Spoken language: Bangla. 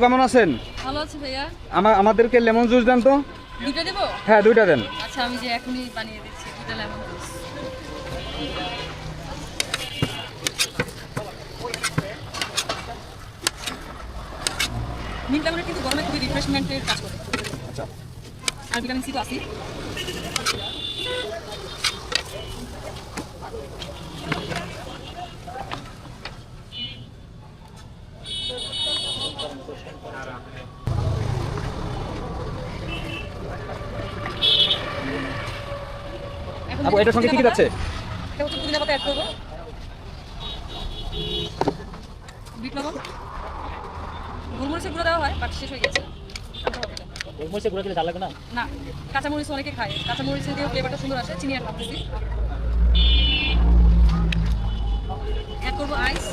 কেমন আছেন? ভালো আছি ভাইয়া। আমাদেরকে লেমন জুস দেন তো। দুইটা দেব? হ্যাঁ, দুইটা দেন। আচ্ছা, আমি যে এখনই বানিয়ে দিচ্ছি দুইটা লেমন জুস। মিন্ট লেমনের কিন্তু গরমে খুবই রিফ্রেশমেন্টের কাজ করে। আচ্ছা, আর ভিটামিন সি তো আছে। আপু এটার সঙ্গে কি কি যাচ্ছে? এটা হচ্ছে পুদিনা পাতা অ্যাড করবো, বিট লবণ, গোলমরিচের গুঁড়ো দেওয়া হয় বাট শেষ হয়ে গেছে। গোলমরিচের গুঁড়ো খেলে ঝাল লাগবে না? না, কাঁচামরিচ অনেকে খায়, কাঁচামরিচের দিয়ে ফ্লেভারটা সুন্দর আসে। চিনি অ্যাড করতেছি, অ্যাড করবো আইস,